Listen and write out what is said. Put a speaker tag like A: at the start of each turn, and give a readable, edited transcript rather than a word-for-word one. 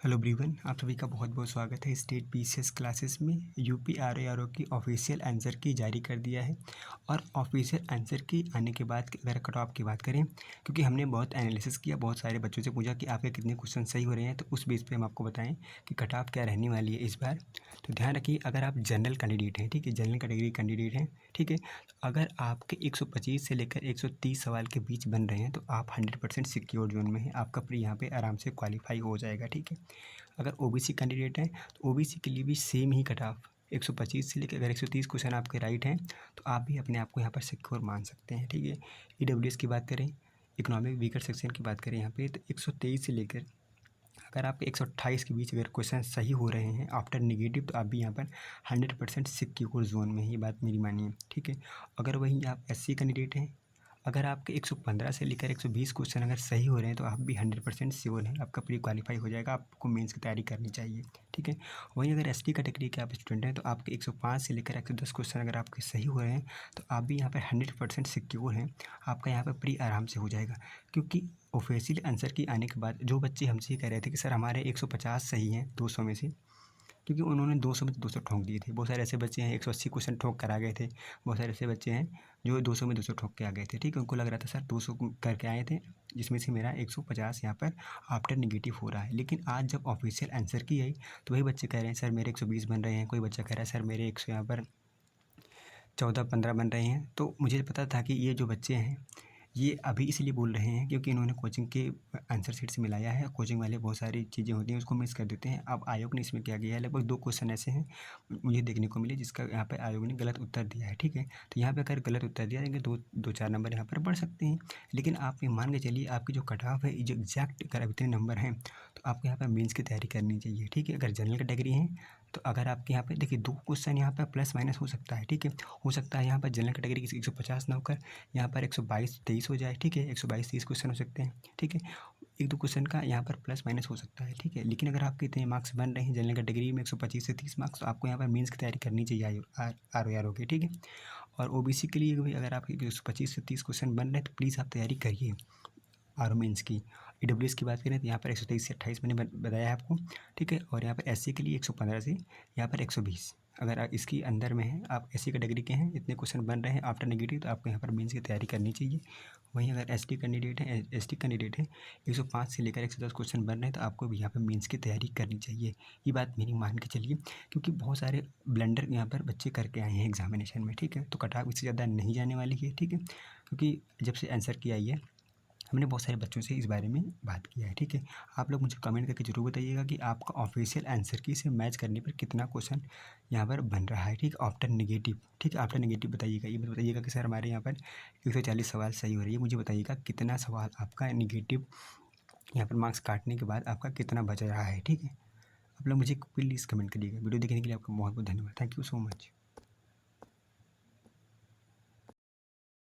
A: Hello everyone, आप सभी का बहुत बहुत स्वागत है। स्टेट बीसीएस क्लासेस में यूपी आरओ की ऑफिशियल आंसर की जारी कर दिया है। और ऑफिशियल आंसर की आने के बाद अगर कट ऑफ की बात करें, क्योंकि हमने बहुत एनालिसिस किया, बहुत सारे बच्चों से पूछा कि आपके कितने क्वेश्चन सही हो रहे हैं, तो उस बेस पे हम आपको बताएं कि कट ऑफ क्या रहने वाली है इस बार। तो ध्यान रखिए, अगर आप जनरल कैंडिडेट हैं, ठीक है, जनरल कैटेगरी कैंडिडेट हैं, ठीक है, तो अगर आपके 125 से लेकर 130 सवाल के बीच बन रहे हैं तो आप 100% सिक्योर जोन में हैं। आपका प्री यहाँ पे आराम से क्वालिफाई हो जाएगा, ठीक है। अगर ओबीसी कैंडिडेट हैं तो ओबीसी के लिए भी सेम ही कट ऑफ 125 से लेकर अगर 130 क्वेश्चन आपके राइट हैं तो आप भी अपने आप को यहाँ पर सिक्योर मान सकते हैं, ठीक है। ईडब्ल्यूएस की बात करें, इकोनॉमिक वीकर सेक्शन की बात करें यहाँ पे, तो 123 से लेकर अगर आपके 128 के बीच अगर क्वेश्चन सही हो रहे हैं आफ्टर निगेटिव, तो आप भी यहाँ पर 100% सिक्योर जोन में है। ये बात मेरी मानिए, ठीक है। अगर वहीं आप एससी कैंडिडेट हैं, अगर आपके 115 से लेकर 120 क्वेश्चन अगर सही हो रहे हैं तो आप भी 100% श्योर हैं, आपका प्री क्वालिफाई हो जाएगा। आपको मेंस की तैयारी करनी चाहिए, ठीक है। वहीं अगर एसटी कैटेगरी के आप स्टूडेंट हैं तो आपके 105 से लेकर 110 क्वेश्चन अगर आपके सही हो रहे हैं तो आप भी यहाँ पर 100% सिक्योर हैं। आपका यहाँ पर प्री आराम से हो जाएगा, क्योंकि ऑफिशियल आंसर की आने के बाद जो बच्चे हमसे ये कह रहे थे कि सर हमारे 150 सही हैं 200 में से, क्योंकि उन्होंने 200 में 200 ठोक दिए थे। बहुत सारे ऐसे बच्चे हैं 180 क्वेश्चन ठोक कर आ गए थे। बहुत सारे ऐसे बच्चे हैं जो 200 में 200 ठोक के आ गए थे, ठीक है। उनको लग रहा था सर 200 करके आए थे, जिसमें से मेरा 150 यहाँ पर आफ्टर निगेटिव हो रहा है। लेकिन आज जब ऑफिशियल आंसर की आई तो वही बच्चे कह रहे हैं सर मेरे 120 बन रहे हैं, कोई बच्चा कह रहा है सर मेरे 100 यहाँ पर 14-15 बन रहे हैं। तो मुझे पता था कि ये जो बच्चे हैं ये अभी इसलिए बोल रहे हैं क्योंकि इन्होंने कोचिंग के आंसर शीट से मिलाया है। कोचिंग वाले बहुत सारी चीज़ें होती हैं उसको मिस कर देते हैं। अब आयोग ने इसमें क्या किया है, लगभग 2 क्वेश्चन ऐसे हैं मुझे देखने को मिले जिसका यहाँ पे आयोग ने गलत उत्तर दिया है, ठीक है। तो यहाँ पे अगर गलत उत्तर दिया जाएंगे 2-4 नंबर यहाँ पर बढ़ सकते हैं। लेकिन आप ये मान के चलिए आपकी जो कट ऑफ है, जो एग्जैक्ट अगर अब इतने नंबर हैं तो आपको यहाँ पर मेंस की तैयारी करनी चाहिए, ठीक है। अगर जनरल कैटेगरी है तो अगर आपके यहाँ पे देखिए 2 क्वेश्चन यहाँ पर प्लस माइनस हो सकता है, ठीक है। हो सकता है यहाँ पर जनरल कैटेगरी की 150 ना होकर यहाँ पर 122-23 हो जाए, ठीक है। 122-23 क्वेश्चन हो सकते हैं, ठीक है। 1-2 क्वेश्चन का यहाँ पर प्लस माइनस हो सकता है, ठीक है। लेकिन अगर आपके इतने मार्क्स बन रहे हैं जनरल कैटेगरी में 125 से 30 मार्क्स, तो आपको यहाँ पर मेंस की तैयारी करनी चाहिए आर की, ठीक है। और ओबीसी के लिए भी अगर आपके 125 से 30 क्वेश्चन बन रहे हैं तो प्लीज़ आप तैयारी करिए आर मेंस की। ईडब्ल्यूएस की बात करें तो यहाँ पर 123 से 28 मैंने बताया है आपको, ठीक है। और यहाँ पर एससी के लिए 115 से यहाँ पर 120 अगर आप इसके अंदर में हैं, आप एससी कैटेगरी के हैं, इतने क्वेश्चन बन रहे हैं आफ्टर नेगेटिव, तो आपको यहाँ पर मेंस की तैयारी करनी चाहिए। वहीं अगर एसटी कैंडिडेट है, 105 से लेकर 110 क्वेश्चन बन रहे हैं तो आपको भी यहाँ पर मेंस की तैयारी करनी चाहिए। ये बात मेरी मान के चलिए, क्योंकि बहुत सारे ब्लंडर यहाँ पर बच्चे करके आए हैं एग्जामिनेशन में, ठीक है। तो कट ऑफ इससे ज़्यादा नहीं जाने वाली है, ठीक है। क्योंकि जब से आंसर की आई है हमने बहुत सारे बच्चों से इस बारे में बात किया है, ठीक है। आप लोग मुझे कमेंट करके ज़रूर बताइएगा कि आपका ऑफिशियल आंसर की से मैच करने पर कितना क्वेश्चन यहाँ पर बन रहा है, ठीक। आफ्टर नेगेटिव, ठीक है, आफ्टर नेगेटिव बताइएगा। ये बताइएगा कि सर हमारे यहाँ पर 140 सवाल सही हो रही है, मुझे बताइएगा कितना सवाल आपका नेगेटिव यहाँ पर मार्क्स काटने के बाद आपका कितना बच रहा है, ठीक है। आप लोग मुझे प्लीज़ कमेंट करिएगा। वीडियो देखने के लिए आपका बहुत बहुत धन्यवाद। Thank you so much.